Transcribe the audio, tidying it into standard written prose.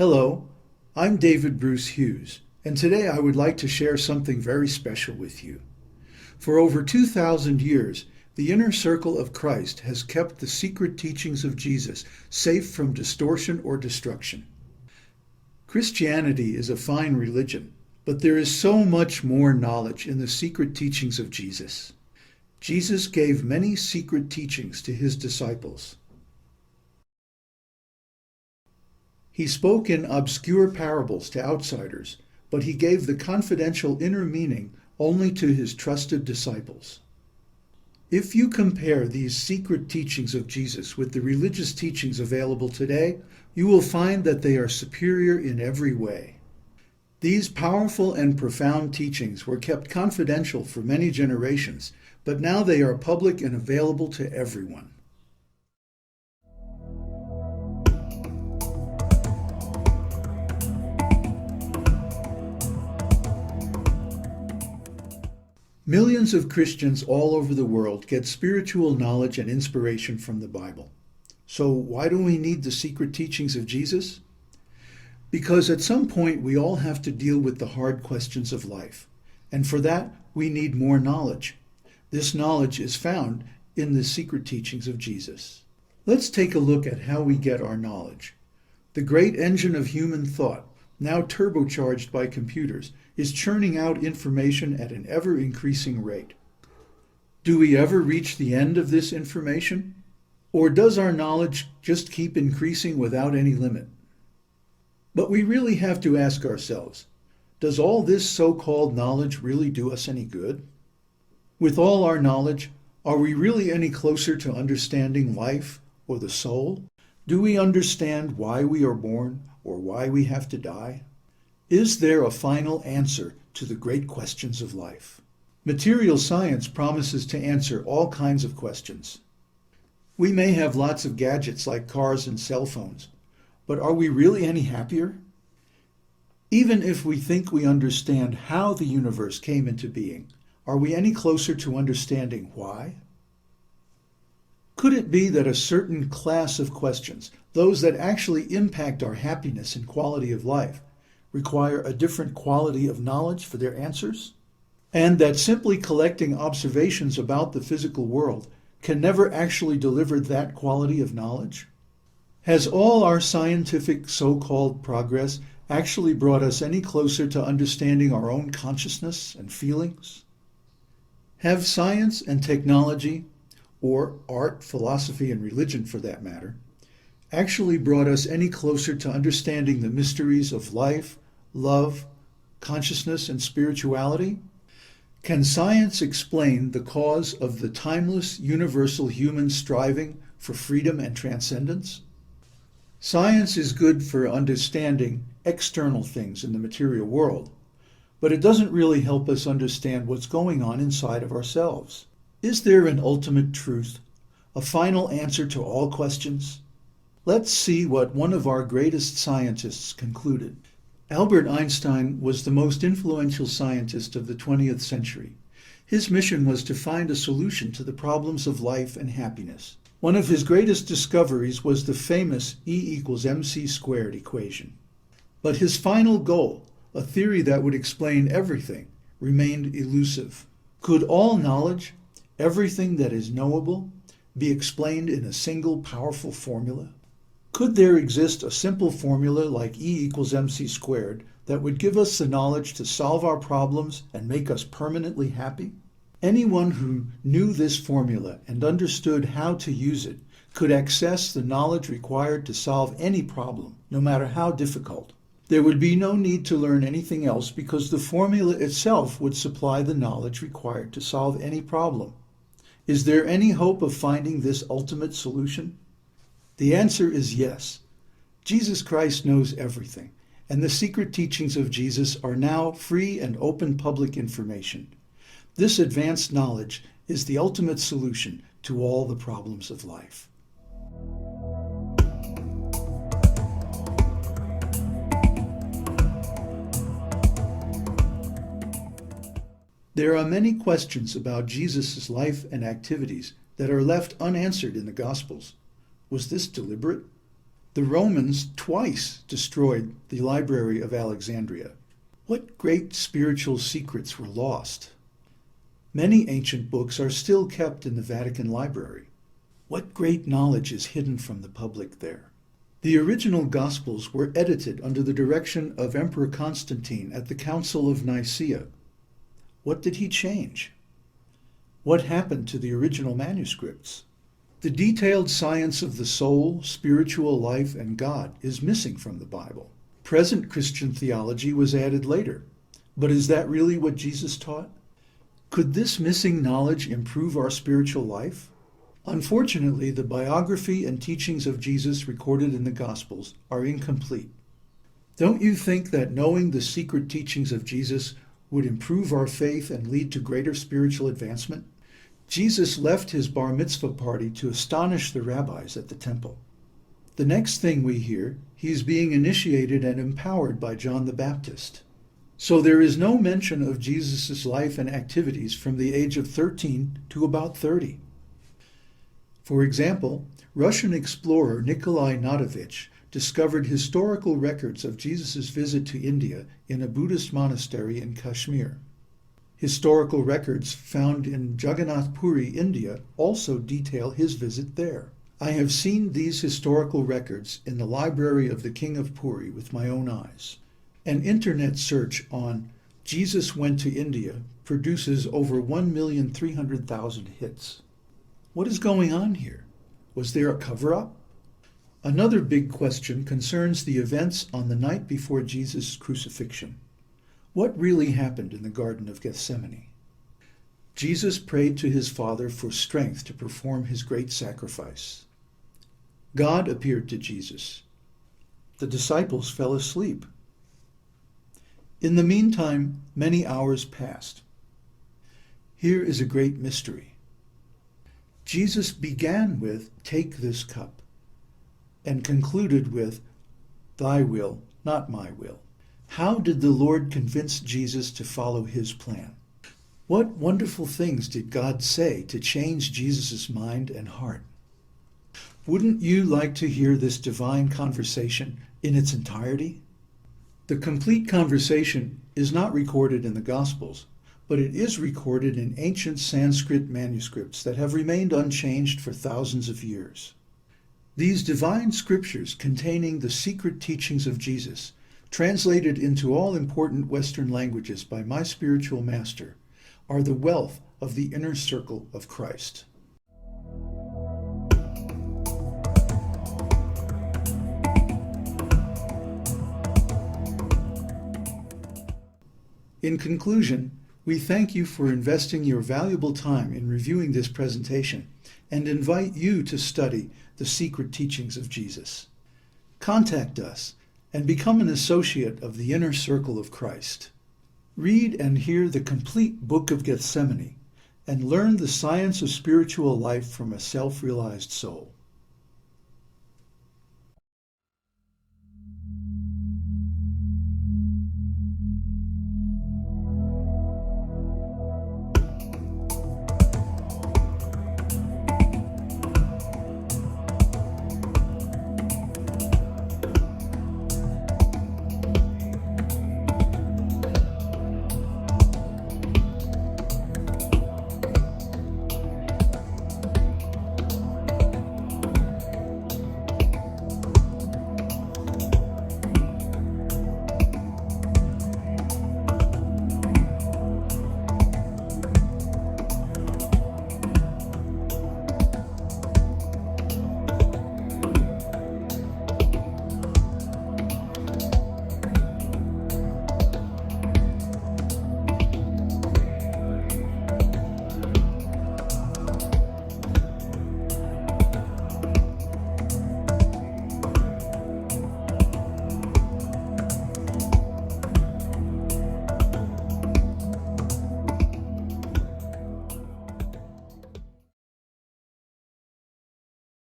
Hello, I'm David Bruce Hughes, and today I would like to share something very special with you. For over 2,000 years, the inner circle of Christ has kept the secret teachings of Jesus safe from distortion or destruction. Christianity is a fine religion, but there is so much more knowledge in the secret teachings of Jesus. Jesus gave many secret teachings to his disciples. He spoke in obscure parables to outsiders, but he gave the confidential inner meaning only to his trusted disciples. If you compare these secret teachings of Jesus with the religious teachings available today, you will find that they are superior in every way. These powerful and profound teachings were kept confidential for many generations, but now they are public and available to everyone. Millions of Christians all over the world get spiritual knowledge and inspiration from the Bible. So why do we need the secret teachings of Jesus? Because at some point we all have to deal with the hard questions of life, and for that we need more knowledge. This knowledge is found in the secret teachings of Jesus. Let's take a look at how we get our knowledge. The great engine of human thought, now turbocharged by computers, is churning out information at an ever-increasing rate. Do we ever reach the end of this information? Or does our knowledge just keep increasing without any limit? But we really have to ask ourselves, does all this so-called knowledge really do us any good? With all our knowledge, are we really any closer to understanding life or the soul? Do we understand why we are born or why we have to die? Is there a final answer to the great questions of life? Material science promises to answer all kinds of questions. We may have lots of gadgets like cars and cell phones, but are we really any happier? Even if we think we understand how the universe came into being, are we any closer to understanding why? Could it be that a certain class of questions, those that actually impact our happiness and quality of life, require a different quality of knowledge for their answers? And that simply collecting observations about the physical world can never actually deliver that quality of knowledge? Has all our scientific so-called progress actually brought us any closer to understanding our own consciousness and feelings? Have science and technology, or art, philosophy, and religion for that matter, actually brought us any closer to understanding the mysteries of life, love, consciousness, and spirituality? Can science explain the cause of the timeless, universal human striving for freedom and transcendence? Science is good for understanding external things in the material world, but it doesn't really help us understand what's going on inside of ourselves. Is there an ultimate truth, a final answer to all questions? Let's see what one of our greatest scientists concluded. Albert Einstein was the most influential scientist of the 20th century. His mission was to find a solution to the problems of life and happiness. One of his greatest discoveries was the famous E=mc² equation. But his final goal, a theory that would explain everything, remained elusive. Could all knowledge, everything that is knowable, be explained in a single powerful formula? Could there exist a simple formula like E=mc² that would give us the knowledge to solve our problems and make us permanently happy? Anyone who knew this formula and understood how to use it could access the knowledge required to solve any problem, no matter how difficult. There would be no need to learn anything else because the formula itself would supply the knowledge required to solve any problem. Is there any hope of finding this ultimate solution? The answer is yes. Jesus Christ knows everything, and the secret teachings of Jesus are now free and open public information. This advanced knowledge is the ultimate solution to all the problems of life. There are many questions about Jesus' life and activities that are left unanswered in the Gospels. Was this deliberate? The Romans twice destroyed the Library of Alexandria. What great spiritual secrets were lost? Many ancient books are still kept in the Vatican Library. What great knowledge is hidden from the public there? The original Gospels were edited under the direction of Emperor Constantine at the Council of Nicaea. What did he change? What happened to the original manuscripts? The detailed science of the soul, spiritual life, and God is missing from the Bible. Present Christian theology was added later. But is that really what Jesus taught? Could this missing knowledge improve our spiritual life? Unfortunately, the biography and teachings of Jesus recorded in the Gospels are incomplete. Don't you think that knowing the secret teachings of Jesus would improve our faith and lead to greater spiritual advancement? Jesus left his bar mitzvah party to astonish the rabbis at the temple. The next thing we hear, he is being initiated and empowered by John the Baptist. So there is no mention of Jesus' life and activities from the age of 13 to about 30. For example, Russian explorer Nikolai Nadovich discovered historical records of Jesus' visit to India in a Buddhist monastery in Kashmir. Historical records found in Jagannath Puri, India, also detail his visit there. I have seen these historical records in the library of the King of Puri with my own eyes. An internet search on Jesus went to India produces over 1,300,000 hits. What is going on here? Was there a cover-up? Another big question concerns the events on the night before Jesus' crucifixion. What really happened in the Garden of Gethsemane? Jesus prayed to his Father for strength to perform his great sacrifice. God appeared to Jesus. The disciples fell asleep. In the meantime, many hours passed. Here is a great mystery. Jesus began with, "Take this cup," and concluded with, "Thy will, not my will." How did the Lord convince Jesus to follow his plan? What wonderful things did God say to change Jesus' mind and heart? Wouldn't you like to hear this divine conversation in its entirety? The complete conversation is not recorded in the Gospels, but it is recorded in ancient Sanskrit manuscripts that have remained unchanged for thousands of years. These divine scriptures containing the secret teachings of Jesus, translated into all important Western languages by my spiritual master, are the wealth of the inner circle of Christ. In conclusion, we thank you for investing your valuable time in reviewing this presentation and invite you to study the secret teachings of Jesus. Contact us and become an associate of the inner circle of Christ. Read and hear the complete Book of Gethsemane and learn the science of spiritual life from a self-realized soul.